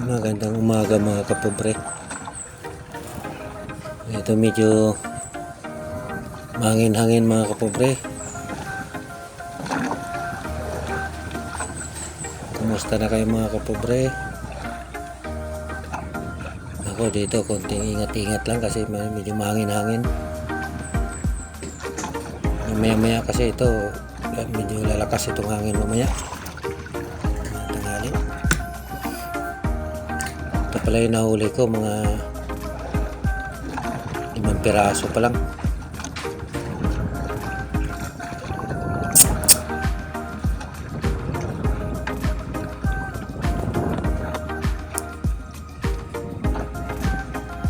Magandang umaga mga kapobre. Ito medyo mahangin-hangin mga kapobre. Kumusta na kayo mga kapobre? Ako dito konting ingat-ingat lang kasi medyo mahangin-hangin. Maya-maya kasi ito medyo lalakas itong hangin mamaya. Tanghali. Ito pala yung nahuli ko, mga 5 piraso pa lang.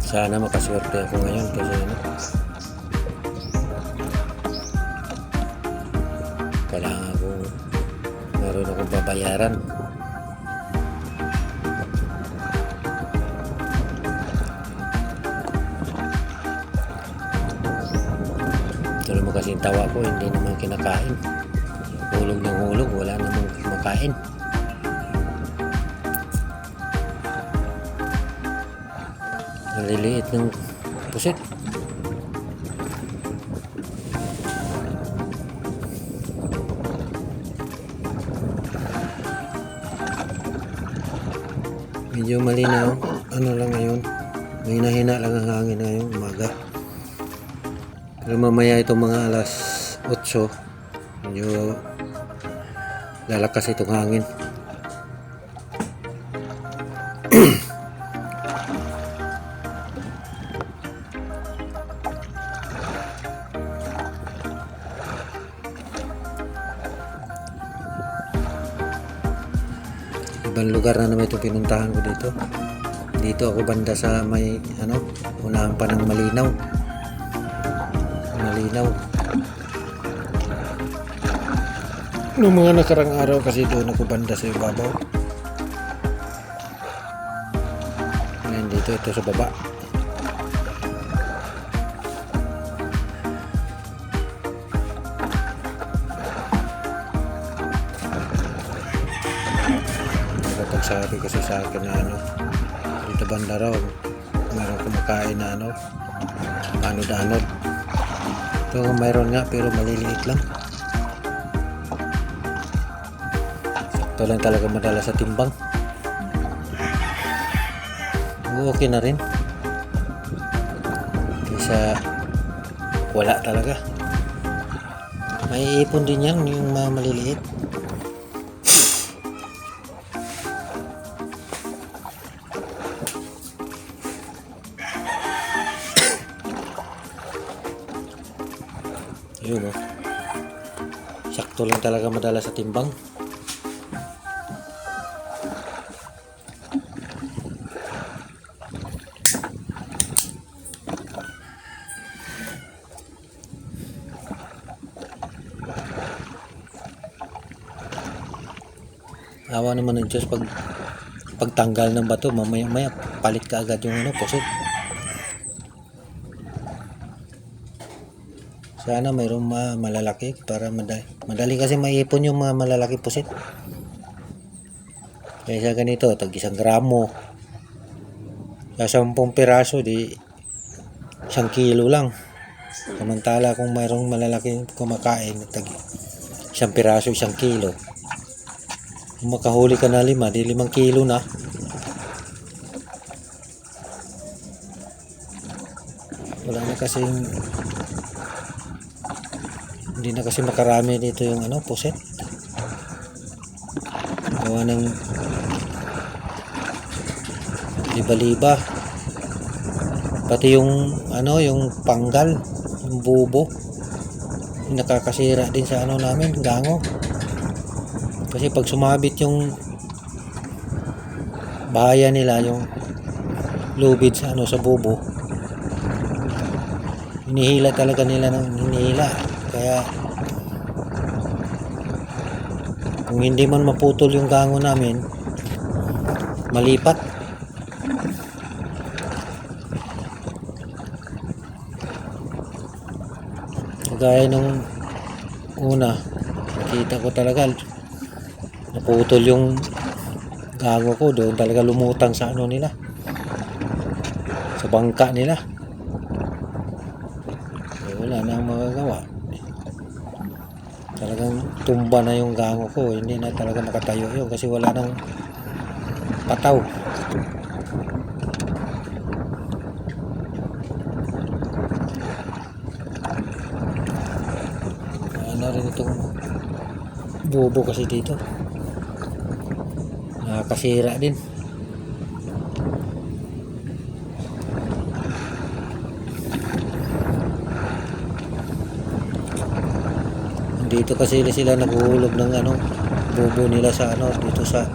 Sana makaswerte ako ngayon kasi kailangan akong meron akong babayaran. Ito naman kasi yung tawa ko, hindi naman kinakain. Hulog ng hulog, wala namang kumakain. Naliliit ng pusit. Medyo malinaw. Ano lang ngayon, may nahina lang ang hangin ngayong umaga. Pero mamaya itong mga alas 8 medyo lalakas itong hangin. Ibang lugar na naman itong pinuntahan ko dito. Dito ako banda sa may unahan pa ng Malinaw. Noong mga nakarang araw kasi doon ako banda sa ibabaw. Ngayon dito, ito sa baba. Sabi kasi sa akin na dito banda raw mayroon kumakain na anod-anod. Ito mayroon nga pero maliliit lang. Ito lang talaga madala sa timbang. Okay na rin kaysa wala talaga. May ipon din yan yung mga maliliit. Yun sakto lang talaga madala sa timbang. Awa naman ng Diyos pagtanggal ng bato, mamaya palit ka agad yung pusit. Sana mayroong malalaki para madali kasi maipon yung mga malalaki pusit. Kaya sa ganito, tag 1 gramo. Sa 10 piraso, di 1 kilo lang. Samantala kung mayroong malalaki kumakain, tag 1 piraso, 1 kilo. Kung makahuli ka na 5, di 5 kilo na. Wala na kasing hindi na kasi makarami dito yung puset. Gawa ng liba-liba. Pati yung yung panggal, yung bubo, nakakasira din sa namin, gango. Kasi pag sumabit yung bahaya nila, yung lubid sa sa bubo, hinihila talaga nila ng hinihila. Kaya kung hindi man maputol yung gango namin, malipat. Kagaya nung una, nakita ko talaga naputol yung gango ko doon talaga lumutang sa ano nila, sa bangka nila. Wala na ang magagawa, talagang tumba na yung gango ko, hindi na talaga makatayo yun kasi wala nang pataw. Ano rin itong bubo kasi dito, nakakasira din. Dito kasi sila naghuhulog ng ano, bubo nila sa ano, dito sa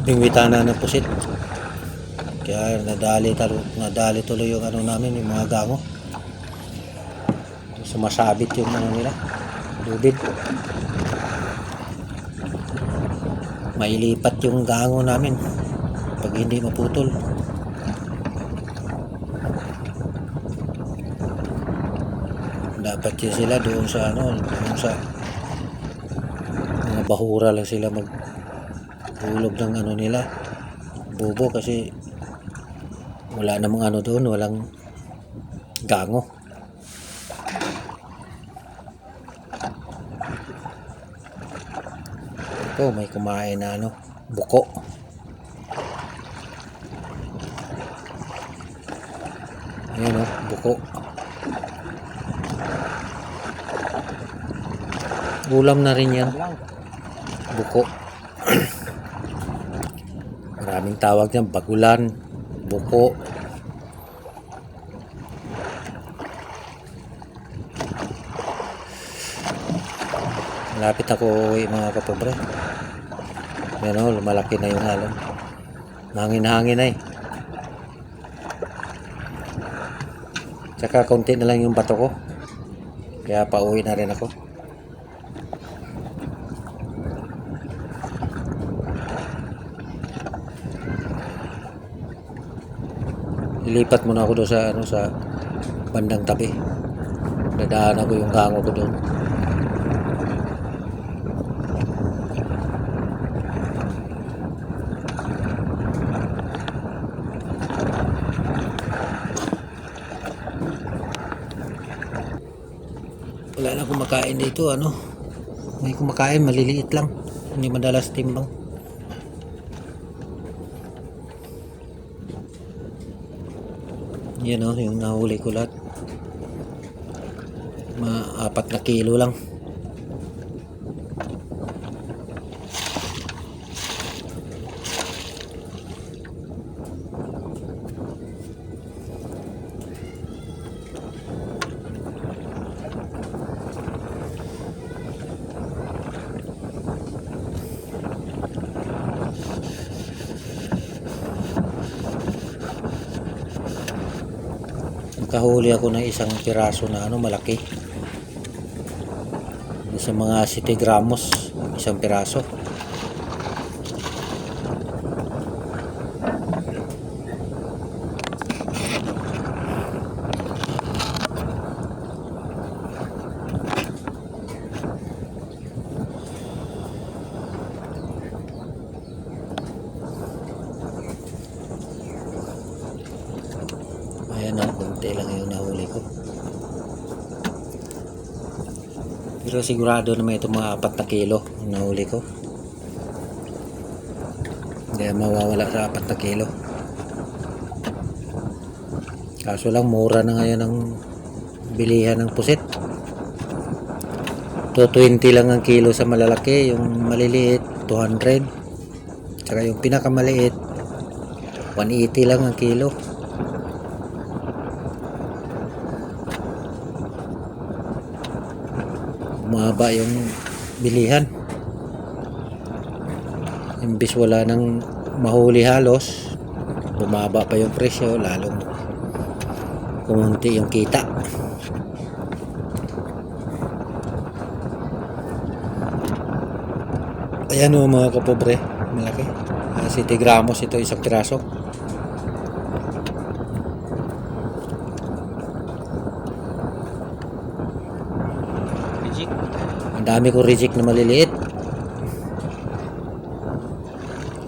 bingwitana ng pusit. Kaya nadali tuloy yung ano namin, yung mga gango. Sumasabit yung ano nila, lubid. Mailipat yung gango namin pag hindi maputol. Dapat yun sila doon sa ano, doon sa mga bahura lang sila maghulog ng ano nila, bubo, kasi wala namang ano doon, walang gango. Ito may kumain na ano, buko. Ayan o, buko. Ulam na rin yan, buko. Maraming tawag yan, bagulan, buko. Malapit ako uwi mga kapobre. Yan o, lumalaki na yung alon. Hangin-hangin na eh. Tsaka konti na lang yung bato ko, kaya pauwi na rin ako. Ilipat muna ako doon sa ano, sa bandang tabi. Dadaanan ko yung gango ko doon. Wala na kumakain dito, ano, may kumakain maliliit lang, hindi madalas timbang. Yan o, yung nahuli ko lahat, mga 4 na kilo lang. Nakahuli ako ng isang piraso na ano, malaki. Sa mga 7 gramos, isang piraso. Ayan o, konti lang yung nahuli ko. Pero sigurado naman ito mga 4 na kilo yung nahuli ko. Hindi mawawala sa 4 na kilo. Kaso lang mura na ngayon ang bilihan ng pusit. 220 lang ang kilo sa malalaki, yung maliliit 200. Saka yung pinakamaliit 180 lang ang kilo. Bumaba yung bilihan. Imbis wala nang mahuli halos, bumaba pa yung presyo, lalong kumunti yung kita. Ayan o mga kapobre, malaki. 7 gramos ito, isang piraso. Ang dami ko reject na maliliit.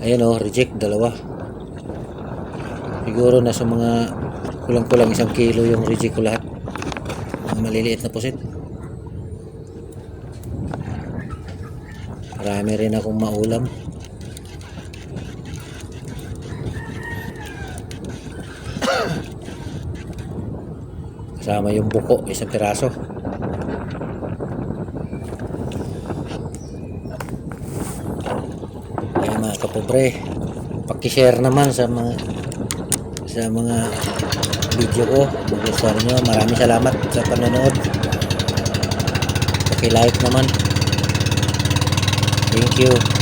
Ayan o, reject, dalawa. Siguro nasa mga kulang-kulang 1 kilo yung reject ko lahat. Mga maliliit na pusit. Marami rin akong maulam. Kasama yung buko, 1 piraso. Ayan mga kapobre, paki-share naman sa mga video ko. Magustuhan nyo, maraming salamat sa panonood. Paki-like naman. Thank you.